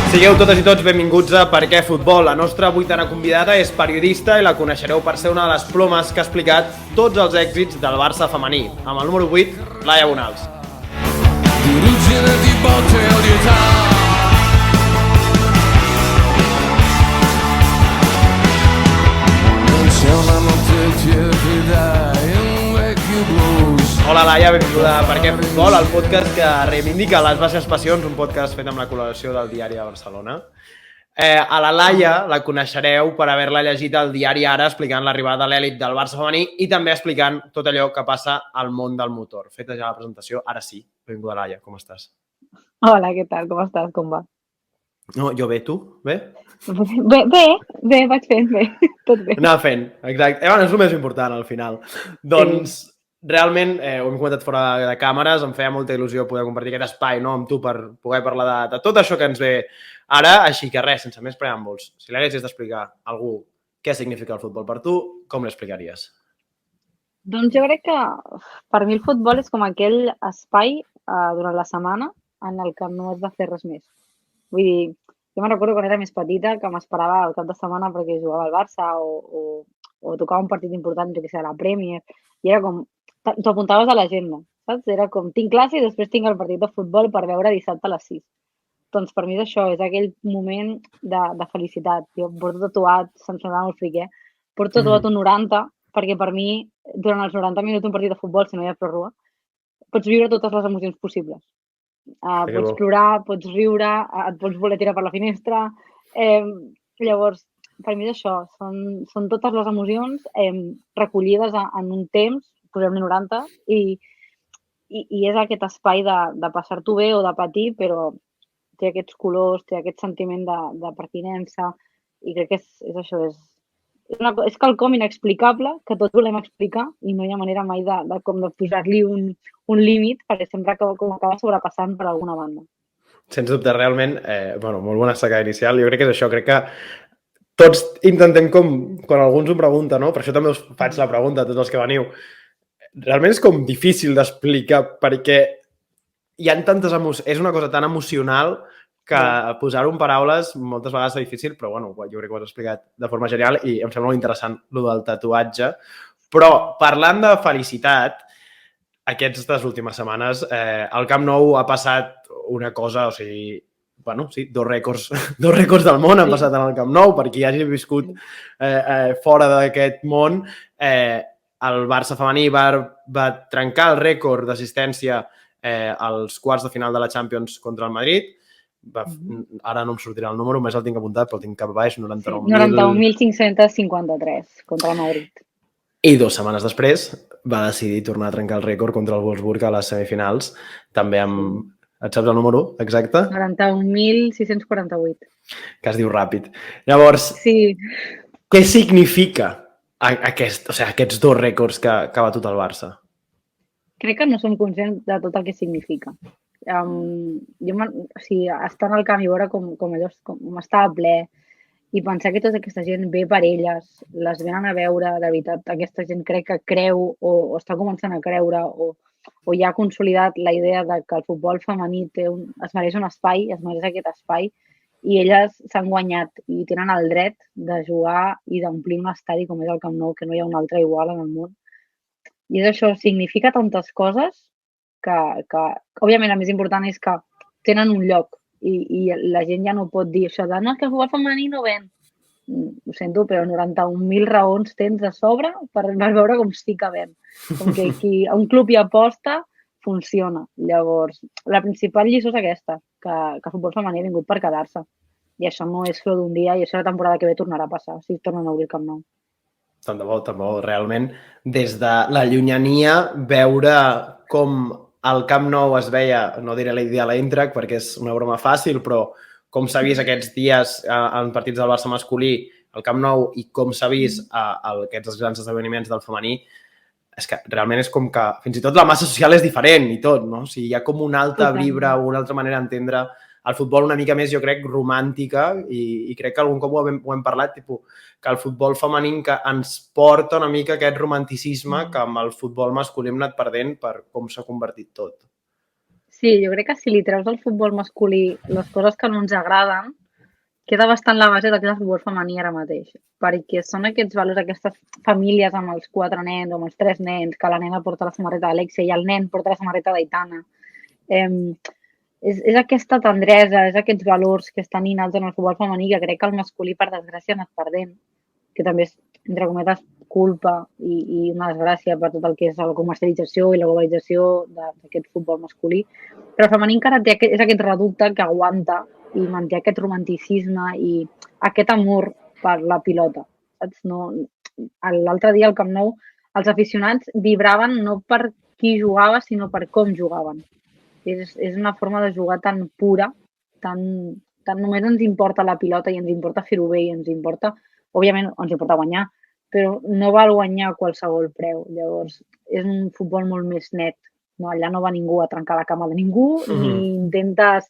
Sigueu totes i tots benvinguts a Per què Futbol. La nostra vuitena convidada és periodista i la coneixereu per ser una de les plomes que ha explicat tots els èxits del Barça femení. Amb el número 8, Laia Bonals. Hola Laia, benvinguda a Per què Futbol, el podcast que reivindica les baixes passions, un podcast fet amb la col·laboració del Diari de Barcelona. A la Laia la coneixereu per haver-la llegit al diari Ara explicant l'arribada de l'èlit del Barça femení i també explicant tot allò que passa al món del motor. Feta ja la presentació, ara sí. Benvinguda Laia, com estàs? Hola, què tal? Com estàs? Com va? No, jo bé, tu? Bé? Bé, vaig fent, bé. Tot bé. Anar fent, exacte. Bueno, és el més important al final. Doncs realment, ho hem comentat fora de càmeres, em feia molta il·lusió poder compartir aquest espai, no, amb tu per poder parlar de tot això que ens ve ara, així que res, sense més preàmbuls. Si l'haguessis d'explicar a algú què significa el futbol per tu, com l'explicaries? Doncs jo crec que per mi el futbol és com aquell espai durant la setmana en el que no has de fer res més. Vull dir, jo me'n recordo quan era més petita que m'esperava el cap de setmana perquè jugava al Barça o tocava un partit important, jo que sé, a la Premier, i era com, t'ho apuntaves a l'agenda, saps? Era com, tinc classe i després tinc el partit de futbol per veure dissabte a les 6. Doncs per mi és això, és aquell moment de felicitat. Jo porto tatuat, se'm sonarà molt fric, porto tatuat un 90, perquè per mi, durant els 90 minuts d'un partit de futbol, si no hi ha pròrroga, pots viure totes les emocions possibles. Pots plorar, pots riure, et pots voler tirar per la finestra. Llavors, per mi és això, són totes les emocions recollides en un temps, posem-ne 90, i és aquest espai de passar-t'ho bé o de patir, però té aquests colors, té aquest sentiment de pertinença, i crec que és això, és quelcom inexplicable que tots volem explicar i no hi ha manera mai de posar-li un límit perquè sempre acaba sobrepassant per alguna banda. Sens dubte, realment, molt bona sacada inicial. Jo crec que és això, crec que tots intentem quan algú ens ho pregunta, no? Per això també us faig la pregunta a tots els que veniu. Realment és com difícil d'explicar perquè hi ha tantes emocions, és una cosa tan emocional que posar-ho en paraules moltes vegades és difícil, però bueno, jo crec que ho has explicat de forma genial i em sembla molt interessant el del tatuatge. Però parlant de felicitat, aquestes últimes setmanes al Camp Nou ha passat una cosa, o sigui, bueno, sí, dos rècords del món han passat en el Camp Nou, per qui hagi viscut fora d'aquest món. El Barça femení va trencar el rècord d'assistència als quarts de final de la Champions contra el Madrid. Ara no em sortirà el número, més el tinc apuntat, però el tinc cap baix, 91.553 contra el Madrid. I 2 setmanes després va decidir tornar a trencar el rècord contra el Wolfsburg a les semifinals, també amb... Et saps el número exacte? 91.648. Que es diu ràpid. Llavors, sí. Què significa aquests 2 rècords que ha batut el Barça? Crec que no som conscients de tot el que significa. Estar en el camp i veure com estava ple i pensar que tota aquesta gent ve per elles, les venen a veure, de veritat, aquesta gent crec que creu o està començant a creure o ja ha consolidat la idea de que el futbol femení es mereix un espai, es mereix aquest espai i elles s'han guanyat i tenen el dret de jugar i d'omplir un estadi com és el Camp Nou, que no hi ha un altre igual en el món. I és això, significa tantes coses que òbviament, el més important és que tenen un lloc i la gent ja no pot dir això de no, és que el futbol femení no ven. Ho sento, però 91.000 raons tens a sobre per veure com sí que ven. Com que un club hi aposta, funciona. Llavors, la principal lliçó és aquesta, que el futbol femení ha vingut per quedar-se. I això no és flor d'un dia i això la temporada que ve tornarà a passar, si tornen a obrir el Camp Nou. Tant de bo, realment, des de la llunyania, veure com el Camp Nou es veia, no diré l'ideal Eintracht perquè és una broma fàcil, però com s'ha vist aquests dies en partits del Barça masculí, el Camp Nou, i com s'ha vist aquests grans esdeveniments del femení, és que realment és com que fins i tot la massa social és diferent i tot, no? O sigui, hi ha com una altra vibra, una altra manera d'entendre el futbol una mica més, jo crec, romàntica i crec que algun cop ho hem parlat, que el futbol femení que ens porta una mica aquest romanticisme que amb el futbol masculí hem anat perdent per com s'ha convertit tot. Sí, jo crec que si li treus al futbol masculí les coses que no ens agraden, queda bastant la base del que és el futbol femení ara mateix, perquè són aquests valors, aquestes famílies amb els 4 nens o amb els 3 nens, que la nena porta la samarreta d'Alexia i el nen porta la samarreta d'Aitana. És aquesta tendresa, és aquests valors que estan innats en el futbol femení que crec que el masculí, per desgràcia, ha anat perdent, que també és, entre cometes, culpa i una desgràcia per tot el que és la comercialització i la globalització d'aquest futbol masculí. Però el femení encara és aquest reducte que aguanta i manté aquest romanticisme i aquest amor per la pilota. Saps? No, l'altre dia al Camp Nou els aficionats vibraven no per qui jugava, sinó per com jugaven. És una forma de jugar tan pura, tan només ens importa la pilota i ens importa fer-ho bé i ens importa, òbviament, ens importa guanyar, però no val guanyar a qualsevol preu. Llavors, és un futbol molt més net. No, allà no va ningú a trencar la cama de ningú, ni intentes...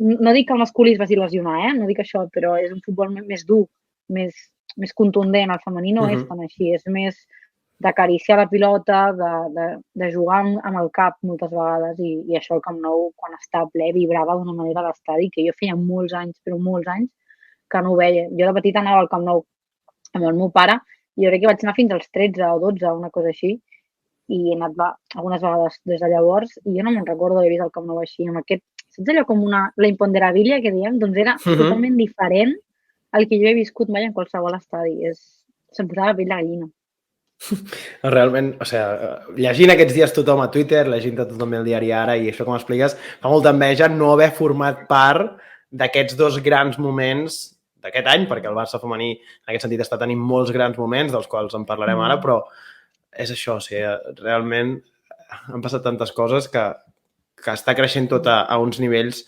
no dic que el masculí es vagi lesionar, no dic això, però és un futbol més dur, més contundent. El femení no és tan així, és més d'acariciar la pilota, de jugar amb el cap moltes vegades i això al Camp Nou, quan està ple, vibrava d'una manera a l'estadi que jo feia molts anys, però molts anys, que no ho veia. Jo de petita anava al Camp Nou amb el meu pare i jo crec que vaig anar fins als 13 o 12, una cosa així, i he anat algunes vegades des de llavors i jo no me'n recordo d'haver vist el Camp Nou així, amb aquest, saps allò com la imponderabilia que diem? Doncs era totalment diferent al que jo he viscut mai en qualsevol estadi. Se'm posava la pell de gallina. Realment, o sigui, llegint aquests dies tothom a Twitter, llegint tothom el diari Ara i això com expliques, fa molta enveja no haver format part d'aquests dos grans moments d'aquest any, perquè el Barça femení en aquest sentit està tenint molts grans moments, dels quals en parlarem ara, però és això, o sigui, realment han passat tantes coses que està creixent tot a uns nivells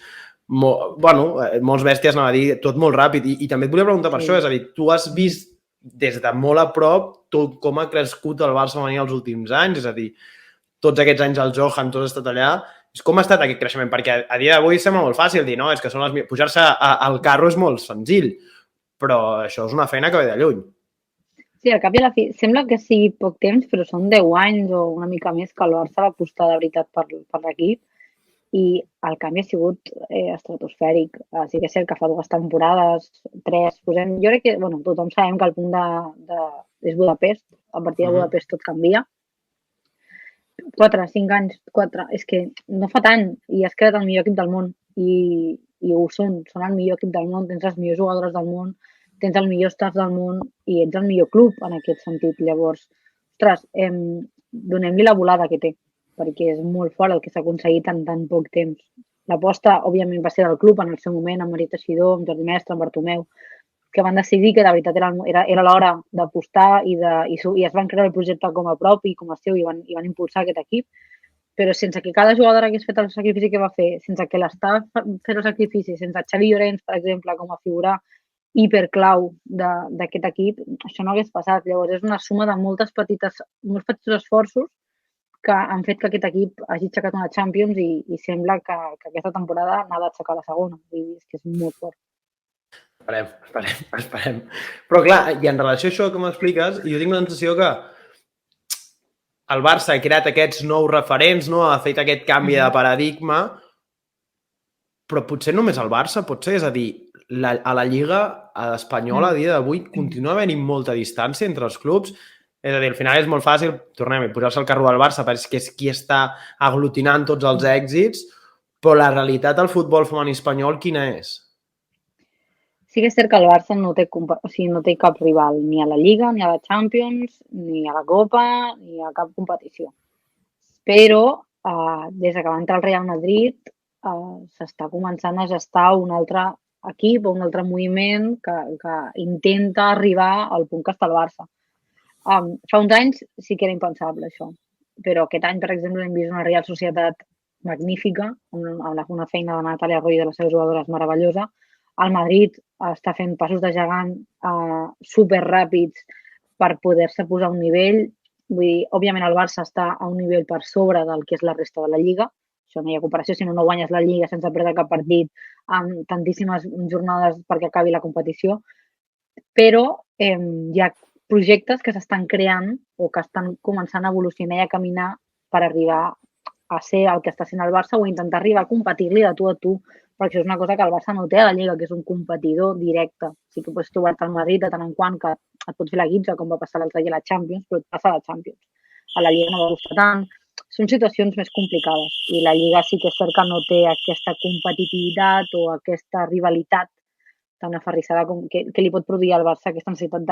molts bèsties, anava a dir, tot molt ràpid. I també et volia preguntar per això, és a dir, tu has vist des de molt a prop tot com ha crescut el Barça femení els últims anys, és a dir, tots aquests anys al Johan, tots ha estat allà. Com ha estat aquest creixement? Perquè a dia d'avui sembla molt fàcil dir, no, és que pujar-se al carro és molt senzill, però això és una feina que ve de lluny. Sí, al cap i a la fi, sembla que sigui poc temps, però són 10 anys o una mica més que el Barça va apostar de veritat per l'equip i el canvi ha sigut estratosfèric. Sí que és cert que fa 2 temporades, 3, jo crec que, tothom sabem que el punt és Budapest, a partir de Budapest tot canvia. 4, 5 anys, 4, és que no fa tant i has quedat el millor equip del món i ho són el millor equip del món, tens les millors jugadores del món, tens el millor staff del món i ets el millor club en aquest sentit. Llavors, ostres, donem-li la volada que té, perquè és molt fort el que s'ha aconseguit en tan poc temps. L'aposta, òbviament, va ser del club en el seu moment, amb Maria Teixidor, amb Jordi Mestre, amb Bartomeu, que van decidir que de veritat era l'hora d'apostar i es van crear el projecte com a propi, com a seu, i van impulsar aquest equip. Però sense que cada jugador hagués fet el sacrifici que va fer, sense que l'estaf fes el sacrifici, sense Xavi Llorens, per exemple, com a figura hiperclau d'aquest equip, això no hagués passat. Llavors, és una suma de molts petits esforços que han fet que aquest equip hagi aixecat una Champions i sembla que aquesta temporada n'ha d'aixecar la segona. És que és molt fort. Esperem. Però clar, i en relació a això que m'expliques, jo tinc la sensació que el Barça ha creat aquests nous referents, ha fet aquest canvi de paradigma, però potser només el Barça, potser, és a dir, a la Lliga espanyola a dia d'avui continua havent molta distància entre els clubs. És a dir, al final és molt fàcil, tornem a posar-se al carro del Barça perquè és qui està aglutinant tots els èxits, però la realitat del futbol femení espanyol quina és? Sí que és cert que el Barça no té cap rival, ni a la Lliga, ni a la Champions, ni a la Copa, ni a cap competició. Però des que va entrar el Real Madrid s'està començant a gestar un altre equip o un altre moviment que intenta arribar al punt que està el Barça. Fa uns anys sí que era impensable això, però aquest any, per exemple, hem vist una Real Societat magnífica, amb una feina de Natàlia Roy i de les seves jugadores meravellosa. El Madrid està fent passos de gegant superràpids per poder-se posar a un nivell. Vull dir, òbviament el Barça està a un nivell per sobre del que és la resta de la Lliga. Això no hi ha comparació, si no guanyes la Lliga sense perdre cap partit amb tantíssimes jornades perquè acabi la competició. Però hi ha projectes que s'estan creant o que estan començant a evolucionar i a caminar per arribar a ser el que està sent el Barça o intentar arribar a competir-li de tu a tu perquè això és una cosa que el Barça no té a la Lliga, que és un competidor directe. Sí que pots trobar-te al Madrid de tant en quant, que et pots fer la guitza, com va passar l'altre dia a la Champions, però et passa a la Champions. A la Lliga no va gustar tant. Són situacions més complicades i la Lliga sí que és cert que no té aquesta competitivitat o aquesta rivalitat tan aferrissada que li pot produir al Barça aquesta necessitat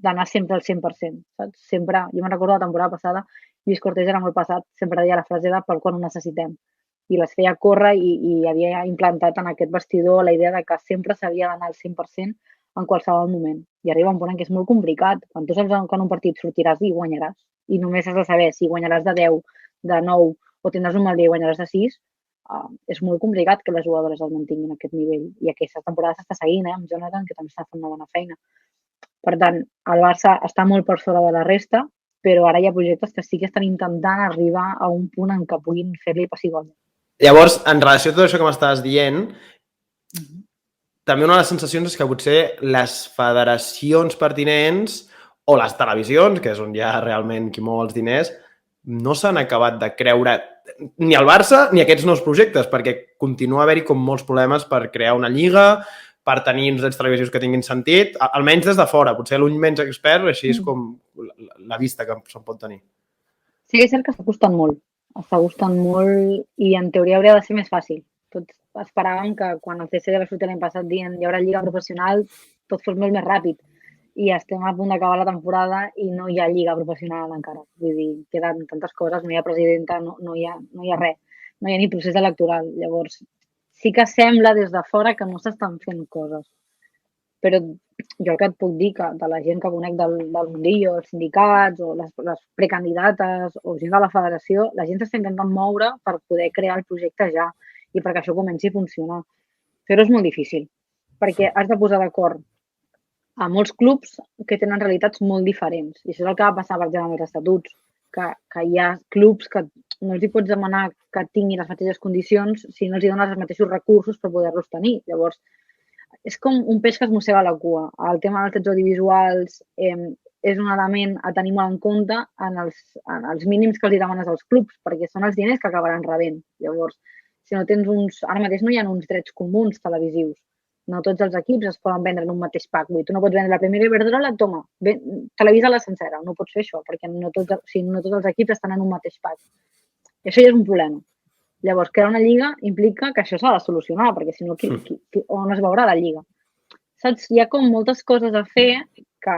d'anar sempre al 100%. Saps? Sempre, jo me'n recordo la temporada passada, Lluís Cortés era molt passat, sempre deia la frase de per quan ho necessitem. I les feia córrer i havia implantat en aquest vestidor la idea de que sempre s'havia d'anar al 100% en qualsevol moment. I arriba un punt en què és molt complicat. Quan tu saps que en un partit sortiràs i guanyaràs, i només has de saber si guanyaràs de 10, de 9 o tindràs un mal dia i guanyaràs de 6, és molt complicat que les jugadores el mantinguin a aquest nivell. I aquesta temporada s'està seguint, amb Jonathan, que també està fent una bona feina. Per tant, el Barça està molt per sobre de la resta, però ara hi ha projectes que sí que estan intentant arribar a un punt en què puguin fer-li pessigolment. Llavors, en relació a tot això que m'estàs dient, també una de les sensacions és que potser les federacions pertinents o les televisions, que és on hi ha realment qui mou els diners, no s'han acabat de creure ni el Barça ni aquests nous projectes, perquè continua a haver-hi com molts problemes per crear una lliga, per tenir uns drets televisius que tinguin sentit, almenys des de fora, potser l'ull menys expert, així és com la vista que se'n pot tenir. Sí que és cert que està costant molt i en teoria hauria de ser més fàcil. Tots esperàvem que quan el CSD va sortir l'any passat dient hi haurà lliga professional, tot fos molt més ràpid. I estem a punt d'acabar la temporada i no hi ha lliga professional encara. Vull dir, queden tantes coses, no hi ha presidenta, no hi ha res, no hi ha ni procés electoral. Llavors, sí que sembla des de fora que no s'estan fent coses. Però jo el que et puc dir que de la gent que conec del mundillo, els sindicats o les precandidates o gent de la federació, la gent s'està intentant moure per poder crear el projecte ja i perquè això comenci a funcionar. Però és molt difícil, perquè has de posar d'acord a molts clubs que tenen realitats molt diferents. I això és el que va passar, per exemple, amb els estatuts, que hi ha clubs que no els hi pots demanar que tinguin les mateixes condicions si no els hi dones els mateixos recursos per poder-los tenir. Llavors, és com un peix que es mossega la cua. El tema dels drets audiovisuals és un element a tenir molt en compte en els mínims que els hi demanes als clubs, perquè són els diners que acabaran rebent. Llavors, si no tens uns... Ara mateix no hi ha uns drets comuns televisius. No tots els equips es poden vendre en un mateix pack. Tu no pots vendre la Primera Iberdrola, toma, televisa-la sencera. No pots fer això, perquè no tots els equips estan en un mateix pack. I això ja és un problema. Llavors, crear una lliga implica que això s'ha de solucionar, perquè si no, on es veurà la lliga? Saps? Hi ha com moltes coses a fer que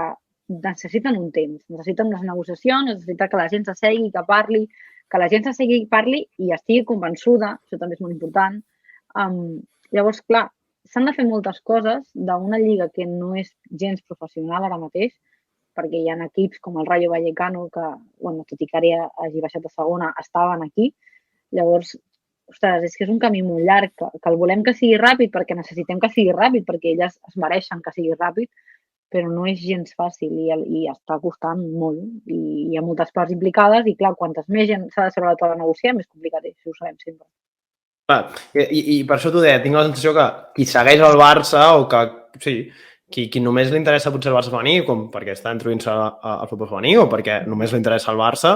necessiten un temps. Necessiten unes negociacions, necessita que la gent s'assegui, que parli, que la gent s'assegui i parli i estigui convençuda, això també és molt important. Llavors, clar, s'han de fer moltes coses d'una lliga que no és gens professional ara mateix, perquè hi ha equips com el Rayo Vallecano que, bueno, tot i que ara hagi baixat a segona, estaven aquí. Llavors, ostres, és que és un camí molt llarg, que el volem que sigui ràpid perquè necessitem que sigui ràpid, perquè elles es mereixen que sigui ràpid, però no és gens fàcil i està costant molt. I hi ha moltes parts implicades i, clar, quantes més gent s'ha de seure a la taula a negociar, més complicat és, ho sabem sempre. I per això t'ho deia, tinc la sensació que qui segueix el Barça o que, sí, qui només li interessa potser el Barça femení, com perquè està introduint-se al futbol femení o perquè només li interessa el Barça,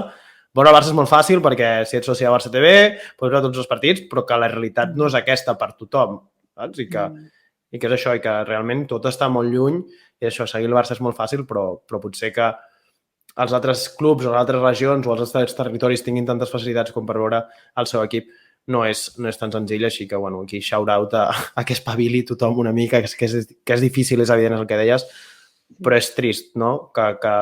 veure el Barça és molt fàcil perquè si ets soci de Barça TV pots veure tots els partits, però que la realitat no és aquesta per tothom, saps? I que és això, i que realment tot està molt lluny i això, seguir el Barça és molt fàcil, però potser que els altres clubs o les altres regions o els altres territoris tinguin tantes facilitats com per veure el seu equip no és tan senzill, així que, bueno, aquí shout-out a que espavili tothom una mica, que és difícil, és evident, és el que deies, però és trist, no?, que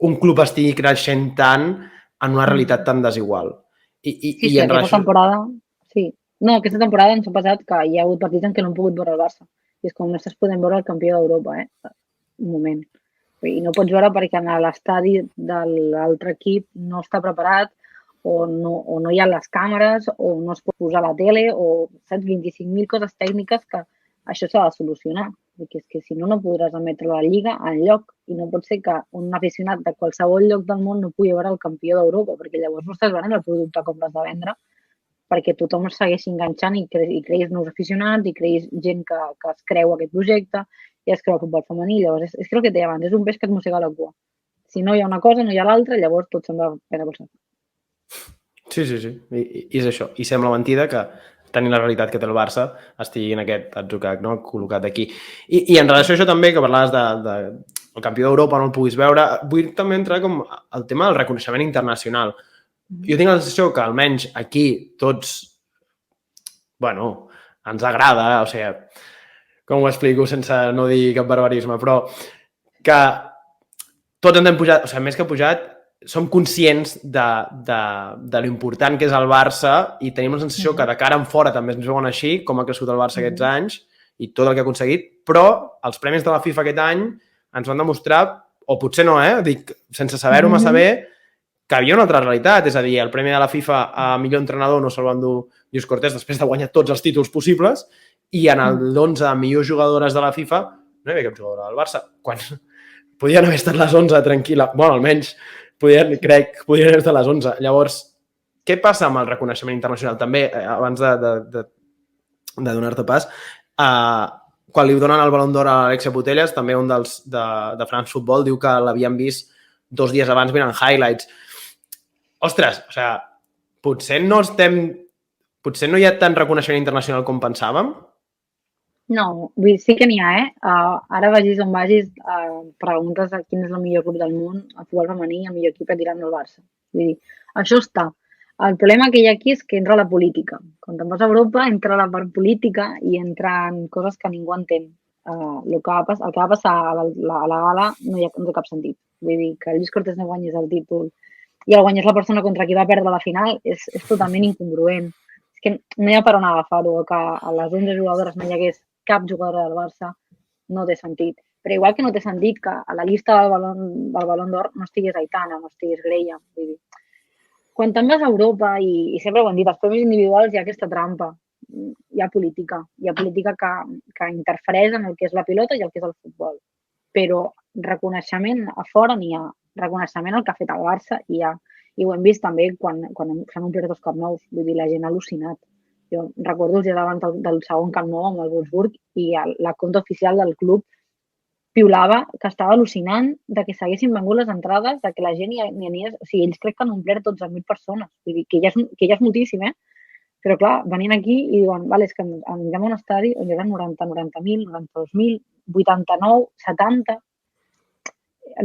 un club estigui creixent tant en una realitat tan desigual. Sí, aquesta temporada, sí. No, aquesta temporada ens ha passat que hi ha hagut partits en què no hem pogut veure el Barça. I és com no estàs podent veure el campió d'Europa, un moment. I no pots veure perquè en l'estadi de l'altre equip no està preparat, o no hi ha les càmeres, o no es pot posar a la tele, o saps, 25.000 coses tècniques que això s'ha de solucionar. Perquè és que si no, no podràs emetre la Lliga enlloc i no pot ser que un aficionat de qualsevol lloc del món no pugui veure el campió d'Europa, perquè llavors no estàs venent el producte com l'has de vendre, perquè tothom es segueixi enganxant i creïs nous aficionats i creïs gent que es creu aquest projecte i es creu el futbol femení. Llavors, és que el que et deia abans, és un peix que et mossega la cua. Si no hi ha una cosa, no hi ha l'altra, llavors tot se'n va pena pel sac. Sí. I és això. I sembla mentida que tenint la realitat que té el Barça, estigui en aquest atzucac, no? Col·locat aquí. I en relació a això també, que parlaves el campió d'Europa, no el puguis veure, vull també entrar com el tema del reconeixement internacional. Jo tinc la sensació que almenys aquí tots, bueno, ens agrada, o sigui, com ho explico sense no dir cap barbarisme, però que tots ens hem pujat, o sigui, més que pujat, som conscients de l'important que és el Barça i tenim la sensació que de cara en fora també ens veuen així, com ha crescut el Barça aquests anys i tot el que ha aconseguit, però els premis de la FIFA aquest any ens van demostrar, o potser no, dic, sense saber-ho massa bé, que havia una altra realitat, és a dir, el premi de la FIFA a millor entrenador no se'l van dur Lluís Cortés després de guanyar tots els títols possibles i en l'11 de millors jugadores de la FIFA no hi havia cap jugadora del Barça, quan podien haver estat les 11 tranquil·la, bueno, almenys podien haver estat les 11. Llavors, què passa amb el reconeixement internacional? També, abans de donar-te pas, quan li donen el Ballon d'Or a Alexia Putellas, també un de France Football diu que l'havien vist 2 dies abans mirant highlights. Ostres, o sigui, potser no hi ha tant reconeixement internacional com pensàvem? No, vull dir, sí que n'hi ha, ara vagis on vagis, preguntes a quin és el millor club del món, el futbol femení, el millor equip et diran el Barça. Vull dir, això està. El problema que hi ha aquí és que entra la política. Quan te'n vas a Europa, entra la part política i entren coses que ningú entén. El que va passar a la gala no té cap sentit. Vull dir, que Lluís Cortés no guanyés el títol i el guanyés la persona contra qui va perdre la final és totalment incongruent. És que no hi ha per on agafar-ho, que a les 11 jugadores no hi hagués cap jugadora del Barça, no té sentit. Però igual que no té sentit que a la llista del Ballon d'Or no estigués Aitana, no estigués Greia. Vull dir, quan te'n vas a Europa, i sempre ho hem dit, els premis individuals hi ha aquesta trampa. Hi ha política que interfereix en el que és la pilota i el que és el futbol. Però reconeixement a fora n'hi ha. Reconeixement al que ha fet el Barça hi ha. I ho hem vist també quan s'han omplert els Camp Nous. Vull dir, la gent ha al·lucinat. Jo recordo els dies abans del segon Camp Nou amb el Wolfsburg i la compte oficial del club piulava que estava al·lucinant de que s'haguessin vengut les entrades, de que la gent hi anés... O sigui, ells crec que han omplert 12.000 persones. Vull dir, que ja és moltíssim, Però, clar, venint aquí i diuen, vale, és que anirem a un estadi on hi ha 90.000, 92.000, 89, 70...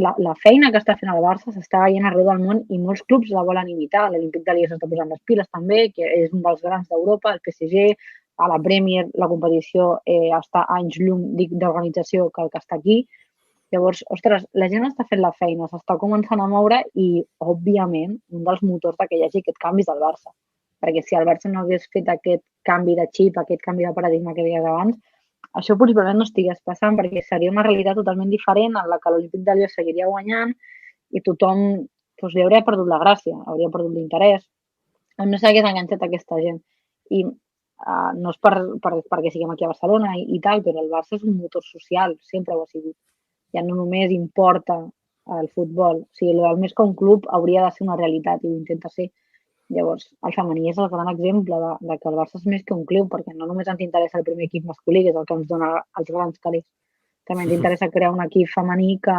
La feina que està fent el Barça s'està veient arreu del món i molts clubs la volen imitar. L'Olímpic de Lió s'està posant les piles també, que és un dels grans d'Europa, el PSG, a la Premier, la competició està a anys llum d'organització que el que està aquí. Llavors, ostres, la gent està fent la feina, s'està començant a moure i, òbviament, un dels motors que hi hagi aquest canvi és el Barça. Perquè si el Barça no hagués fet aquest canvi de xip, aquest canvi de paradigma que deies abans, això possiblement no estigués passant perquè seria una realitat totalment diferent en la que l'Olímpic de Lió seguiria guanyant i tothom li hauria perdut la gràcia, hauria perdut l'interès, no s'hagués enganxat aquesta gent. I no és perquè siguem aquí a Barcelona i tal, però el Barça és un motor social, sempre ho ha sigut. Ja no només importa el futbol, o sigui, el més que un club hauria de ser una realitat i ho intenta ser. Llavors, el femení és el gran exemple de que el Barça és més que un club, perquè no només ens interessa el primer equip masculí, que és el que ens dona els grans calés. També ens interessa crear un equip femení que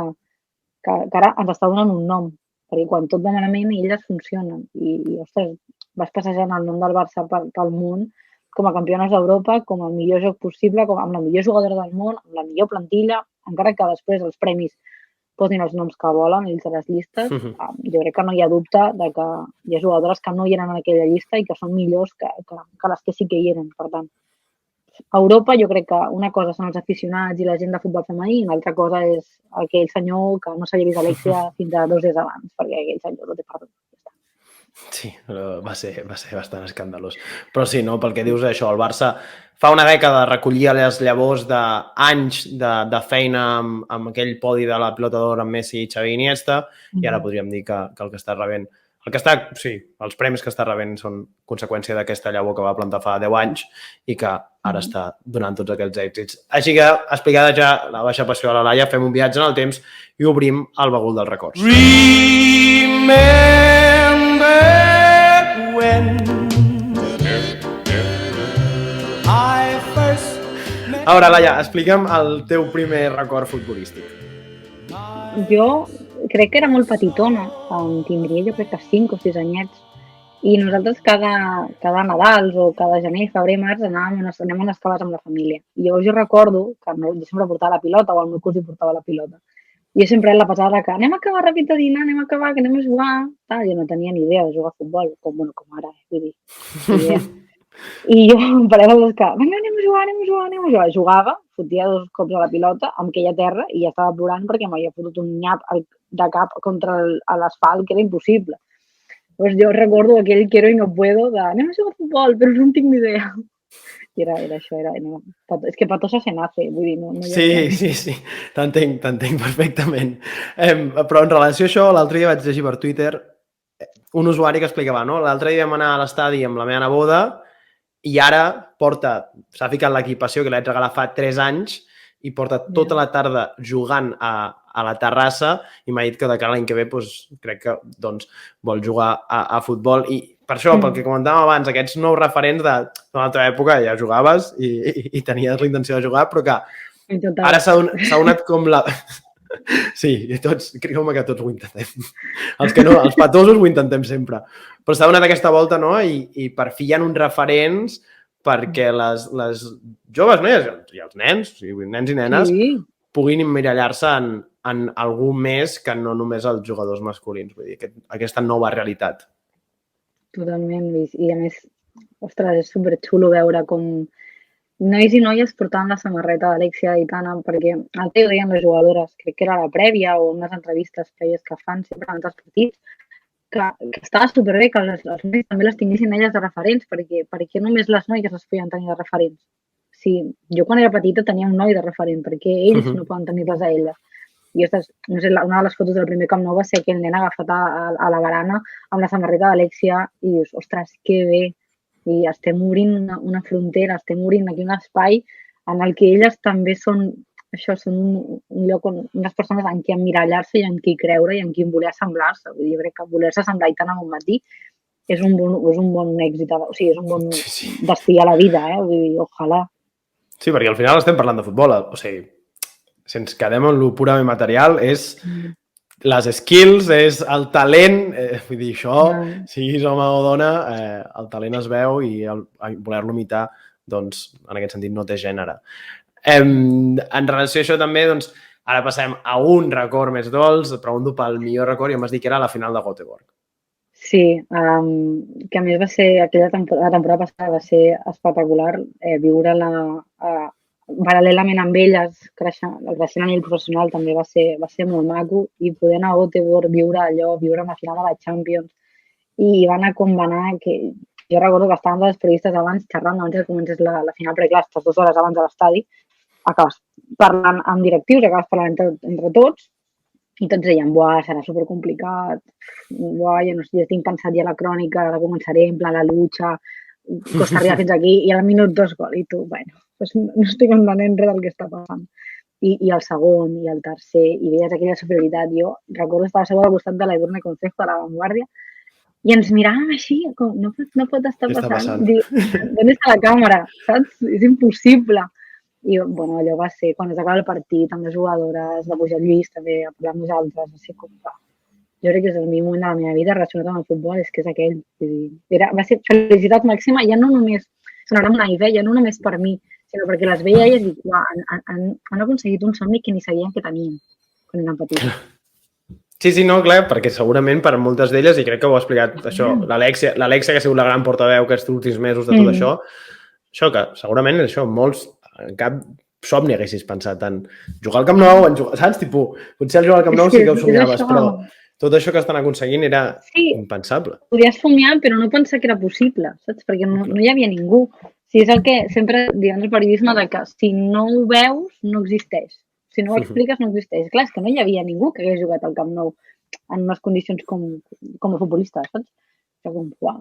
ara ens està donant un nom, perquè quan tot va malament elles funcionen. I ostres, vas passejant el nom del Barça pel món com a campiones d'Europa, com el millor joc possible, amb la millor jugadora del món, amb la millor plantilla, encara que després els premis posin els noms que volen, ells a les llistes. Jo crec que no hi ha dubte de que hi ha jugadores que no hi eren en aquella llista i que són millors que les que sí que hi eren. Per tant, a Europa jo crec que una cosa són els aficionats i la gent de futbol femení i l'altra cosa és aquell senyor que no s'havia vist Alexia fins a 2 dies abans, perquè aquell senyor no té perdó. Sí, va ser bastant escandalós. Però sí, no, pel que dius això, el Barça fa una dècada recollia les llavors d'anys de feina amb aquell podi de la pilota d'or amb Messi, Xavi i Iniesta, i ara podríem dir que el que està rebent... els premis que està rebent són conseqüència d'aquesta llavor que va plantar fa 10 anys i que ara està donant tots aquells èxits. Així que, explicada ja la baixa passió a la Laia, fem un viatge en el temps i obrim el bagul dels records. A veure, Laia, explica'm el teu primer record futbolístic. Jo crec que era molt petitona, tindria jo crec que 5 o 6 anyets, I nosaltres cada Nadal o cada gener, febrer, març anem a unes caves amb la família. I llavors jo recordo que jo sempre portava la pilota o el meu cosí portava la pilota. I jo sempre la passava que anem a acabar ràpid de dinar, anem a acabar, que anem a jugar. Tal. Jo no tenia ni idea de jugar a futbol, com ara, vull dir, ni idea. I jo em parava a buscar, vinga, anem a jugar. Jugava, fotia 2 cops a la pilota, em queia a terra i ja estava plorant perquè m'havia fotut un nyap de cap contra l'asfalt, que era impossible. Pues jo recordo aquell quiero y no puedo de anem a jugar a futbol, però no en tinc ni idea. I era això, no. És que patosa se nace, vull dir, no hi ha... Sí, t'entenc perfectament. Però en relació a això, l'altre dia vaig llegir per Twitter un usuari que explicava, no? L'altre dia vam anar a l'estadi amb la meva neboda i ara s'ha ficat l'equipació que l'haig regalat fa 3 anys i porta tota la tarda jugant a la terrassa i m'ha dit que de cara a l'any que ve crec que vol jugar a futbol i per això, pel que comentàvem abans, aquests nous referents de la teva època ja jugaves i tenies la intenció de jugar, però que ara s'ha donat com la... Sí, crec que tots ho intentem. Els que no, els patosos ho intentem sempre. Però s'ha donat aquesta volta, no? I per fi hi ha uns referents perquè les joves, no? I els nens, nens i nenes, puguin emmirallar-se en algú més que no només els jugadors masculins. Vull dir, aquesta nova realitat. Totalment, i a més, ostres, és superxulo veure com nois i noies portant la samarreta d'Alexia Aitana, perquè el que ho deien les jugadores, crec que era la prèvia o unes entrevistes prèvies que fan sempre en els partits, que estava superbé que els nois també les tinguessin elles de referents, perquè només les noies les podien tenir de referents. Sí, jo quan era petita tenia un noi de referent, perquè ells no poden tenir-les a elles. I, ostres, no sé, una de les fotos del primer Camp Nou va ser aquell nen agafat a la barana amb la samarreta d'Alexia i dius, ostres, que bé. I estem obrint una frontera, estem obrint aquí un espai en el que elles també són un lloc on unes persones en qui emmirallar-se i en qui creure i en qui voler assemblar-se. Vull dir, jo crec que voler-se assemblar i tant en un matí és un bon èxit, o sigui, és un bon destí a la vida, vull dir, ojalà. Sí, perquè al final estem parlant de futbol, o sigui, si ens quedem en lo purament material, és les skills, és el talent, vull dir, això, siguis home o dona, el talent es veu i voler-lo imitar, doncs, en aquest sentit, no té gènere. En relació a això també, doncs, ara passem a un record més dolç, et pregunto pel millor record i em vas dir que era la final de Göteborg. Sí, que a més va ser, la temporada passada va ser espectacular, viure-la paral·lelament amb elles, creixent a nivell professional també va ser molt maco i poder anar a Göteborg, viure allò, viure una final de la Champions i va anar com va anar, que jo recordo que estàvem dels periodistes abans xerrant abans que comencés la final, perquè clar, estàs 2 hores abans de l'estadi, acabes parlant amb directius, acabes parlant entre tots i tots deien, buah, serà supercomplicat, buah, jo no sé, ja tinc pensat ja la crònica, ara començaré, en plan la lucha, costa arribar fins aquí i al minut 2 gol i tu, bueno, pues no estic entenent res del que està passant. I el segon i el tercer, i veies aquella superioritat. Jo recordo estar al costat de la Edurne Concejo, de la Vanguardia, i ens miràvem així, com, no pot estar passant. On està la càmera? Saps? És impossible. I, bueno, allò va ser, quan es acaba el partit, amb les jugadores, de Pujol Lluís, també, a parlar amb nosaltres, va ser com, jo crec que és el millor moment de la meva vida relacionat amb el futbol, és que és aquell. Va ser felicitat màxima, ja no només, sonarà una idea, ja no només per mi, sinó perquè les veia elles i dic, han aconseguit un somni que ni sabien que tenien quan eren petits. Sí, no, clar, perquè segurament per moltes d'elles, i crec que ho ha explicat això, l'Alexia, que ha sigut la gran portaveu aquests últims mesos de tot això que segurament és això, molts en cap somni haguessis pensat en jugar al Camp Nou, saps? Potser al jugar al Camp Nou sí que ho somiaves, però tot això que estan aconseguint era impensable. Podies somiar, però no pensar que era possible, saps? Perquè no hi havia ningú. Sí, és el que sempre diem el periodisme de que si no ho veus, no existeix. Si no ho expliques, no existeix. Clar, és que no hi havia ningú que hagués jugat al Camp Nou en unes condicions com a futbolista, saps? Que com, uau,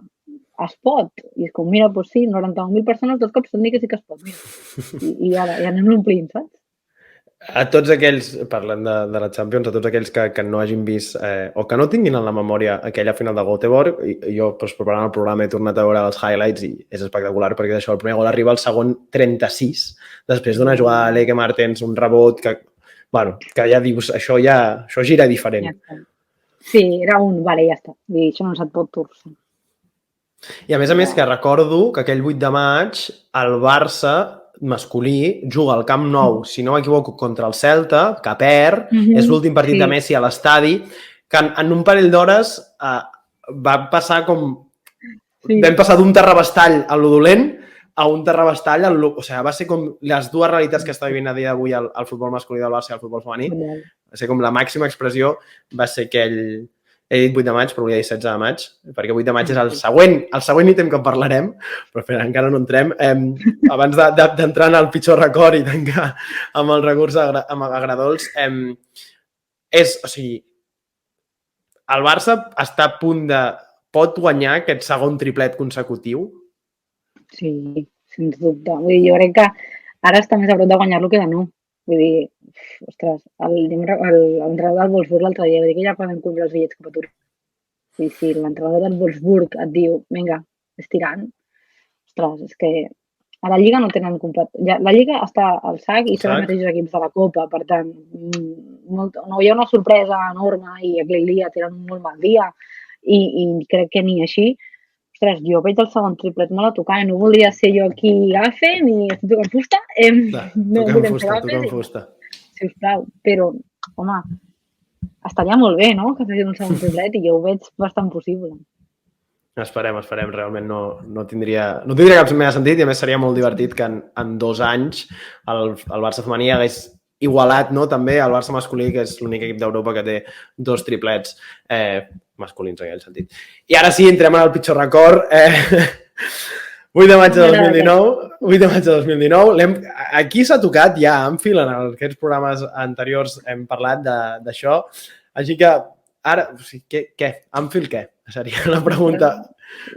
es pot. I és com, mira, doncs sí, 91.000 persones, 2 cops t'han dit que sí que es pot. Mira. I ara ja anem l'omplint, saps? A tots aquells, parlant de la Champions, a tots aquells que no hagin vist o que no tinguin en la memòria aquella final de Göteborg, jo preparant el programa he tornat a veure els highlights i és espectacular perquè això, el primer gol arriba al segon 36, després d'una jugada de Leke Martens, un rebot que ja dius, això gira diferent. Ja està. Sí, era vale, ja està. Això no se't pot torçar. I a més que recordo que aquell 8 de maig el Barça masculí juga al Camp Nou, si no m'equivoco, contra el Celta, que perd, és l'últim partit de Messi a l'estadi, que en un parell d'hores va passar com... Vam passar d'un terrabastall a lo dolent a un terrabastall, o sigui, va ser com les dues realitats que està vivint a dia d'avui el futbol masculí del Barça i el futbol femení. Va ser com la màxima expressió, va ser aquell... He dit 8 de maig, però volia dir 16 de maig, perquè 8 de maig és el següent ítem que en parlarem, però encara no entrem. Abans d'entrar en el pitjor record i tancar amb el recurs a Gradols, o sigui, el Barça està a punt de... Pot guanyar aquest segon triplet consecutiu? Sí, sens dubte. Vull dir, jo crec que ara està més a prop de guanyar-lo que de no. Vull dir, ostres, l'entrenador del Wolfsburg l'altre dia, va dir que ja poden comprar els bitllets cap a Turquia. Sí, l'entrenador del Wolfsburg et diu, vinga, estirant. Ostres, és que a la Lliga no tenen complet... La Lliga està al sac i són els mateixos equips de la Copa, per tant, no hi ha una sorpresa enorme i aquell dia tenen un molt mal dia i crec que ni així. Ostres, jo veig el segon triplet molt a tocar i no volia ser jo aquí gafe ni estic tocant fusta. Tocant fusta. Sisplau, però, home, estaria molt bé, no?, que fessin un segon triplet i jo ho veig bastant possible. Esperem, realment no tindria cap mena de sentit i a més seria molt divertit que en 2 anys el Barça femení hagués igualat, no?, també el Barça masculí, que és l'únic equip d'Europa que té 2 triplets masculins en aquell sentit. I ara sí, entrem en el pitjor record. 8 de maig de 2019. Aquí s'ha tocat ja, Anfield, en aquests programes anteriors hem parlat d'això. Així que ara, què? Anfield què? Seria la pregunta.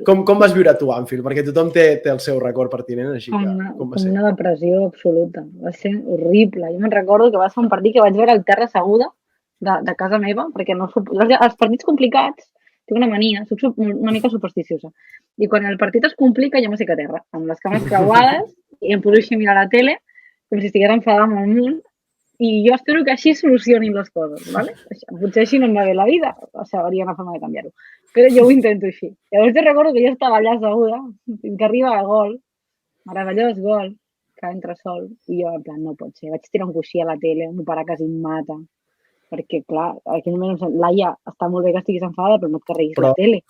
Com vas viure tu, Anfield? Perquè tothom té el seu record pertinent, així que com va ser? Una depressió absoluta. Va ser horrible. Jo me'n recordo que va ser un partit que vaig veure al terra asseguda de casa meva, perquè els partits complicats tinc una mania, soc una mica supersticiosa. I quan el partit es complica, jo m'assec a terra, amb les cames creuades, i em poso així a mirar la tele, com si estigués enfadada amb el món, i jo espero que així solucionin les coses, ¿vale? Potser així no em va bé la vida, o sigui, hauria una forma de canviar-ho. Però jo ho intento així. Llavors jo recordo que jo estava allà asseguda, fins que arriba el gol, meravellós gol, que entra sol, i jo en plan, no pot ser, vaig tirar un coixí a la tele, el meu pare quasi em mata, perquè, clar, aquí només Laia, està molt bé que estiguis enfadada, però no et carreguis la tele.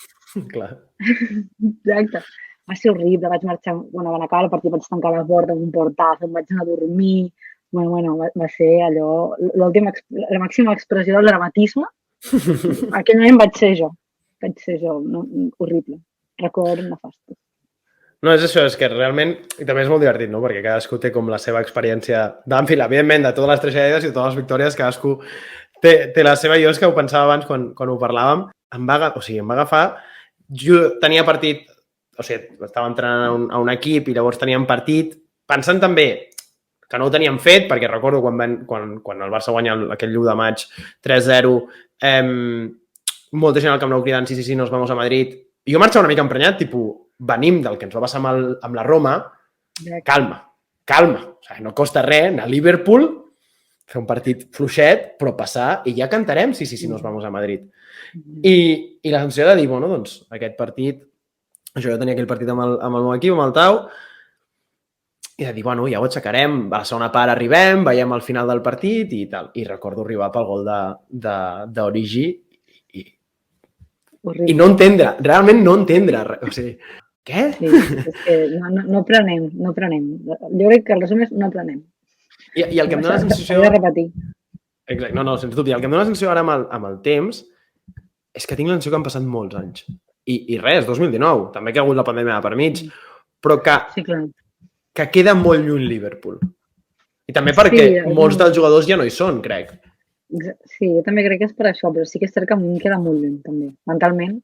Clar. Exacte. Va ser horrible, vaig marxar, quan acabar el partit vaig tancar la porta amb un portazo, em vaig anar a dormir, va ser allò, la màxima expressió del dramatisme. Aquell moment vaig ser jo, horrible, record nefast. No, és això, és que realment, i també és molt divertit, no?, perquè cadascú té com la seva experiència d'Anfield, evidentment, de totes les tragèdies i totes les victòries, cadascú té la seva. Jo és que ho pensava abans quan ho parlàvem, em va agafar, jo tenia partit, o sigui, estava entrenant a un equip i llavors teníem partit, pensant també que no ho teníem fet, perquè recordo quan el Barça guanya aquell 1 de maig 3-0, molta gent al Camp Nou cridant sí, nos vamos a Madrid, i jo marxava una mica emprenyat, tipus, venim del que ens va passar amb la Roma, calma. O sigui, no costa res anar a Liverpool, fer un partit fluixet, però passar i ja cantarem sí, nos vamos a Madrid. I la sensació de dir, bueno, doncs, aquest partit, jo tenia aquell partit amb el meu equip, amb el Tau, i de dir, bueno, ja ho aixecarem, a la segona part arribem, veiem el final del partit i tal. I recordo arribar pel gol d'Origi i no entendre, realment no entendre. O sigui, què? Sí, és que no prenem. Jo crec que el resum és no prenem. I el que em dóna la sensació... Ho he de repetir. Exacte, no, sens dubte. I el que em dóna la sensació ara amb el temps és que tinc la sensació que han passat molts anys. I res, 2019, també que ha hagut la pandèmia per mig, però que queda molt lluny Liverpool. I també perquè molts dels jugadors ja no hi són, crec. Sí, jo també crec que és per això, però sí que és cert que a mi em queda molt lluny, també. Mentalment,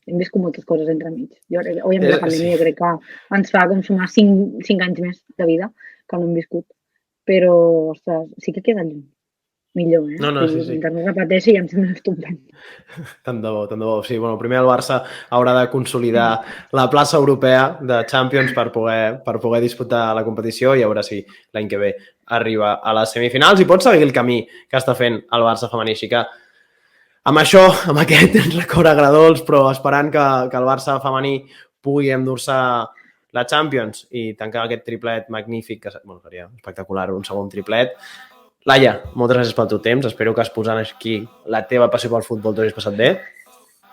hem viscut moltes coses entre mig. Òbviament, la pandèmia crec que ens fa com sumar 5 anys més de vida que no hem viscut. Però, ostres, sí que queda lluny. Millor, eh? No, sí. Mentre no repeteixi ja em sembla estupend. Tant de bo. Sí, bueno, primer el Barça haurà de consolidar la plaça europea de Champions per poder disputar la competició i a veure si l'any que ve arriba a les semifinals i pot seguir el camí que està fent el Barça femení. Així que amb això, amb aquest record agradolç, però esperant que el Barça femení pugui endur-se la Champions i tancar aquest triplet magnífic, que seria espectacular, un segon triplet. Laia, moltes gràcies pel teu temps. Espero que exposant aquí la teva passió pel futbol t'ho hagis passat bé.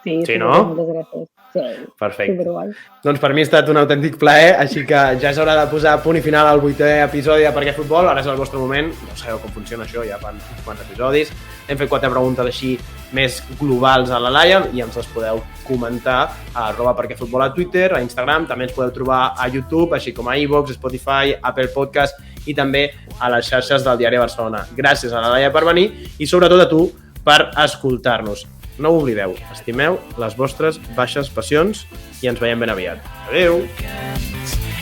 Sí, no? Moltes gràcies. Sí, perfecte. superguai. Doncs per mi ha estat un autèntic plaer, així que ja és hora de posar punt i final al 8è episodi de Per què Futbol. Ara és el vostre moment, no sabeu com funciona això, ja fan uns quants episodis. Hem fet 4 preguntes així més globals a la Laia i ens les podeu comentar a @perquefutbol a Twitter, a Instagram, també ens podeu trobar a YouTube, així com a iVoox, Spotify, Apple Podcast i també a les xarxes del Diari de Barcelona. Gràcies a la Laia per venir i sobretot a tu per escoltar-nos. No ho oblideu, estimeu les vostres baixes passions i ens veiem ben aviat. Adéu!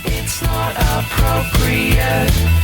It's not appropriate.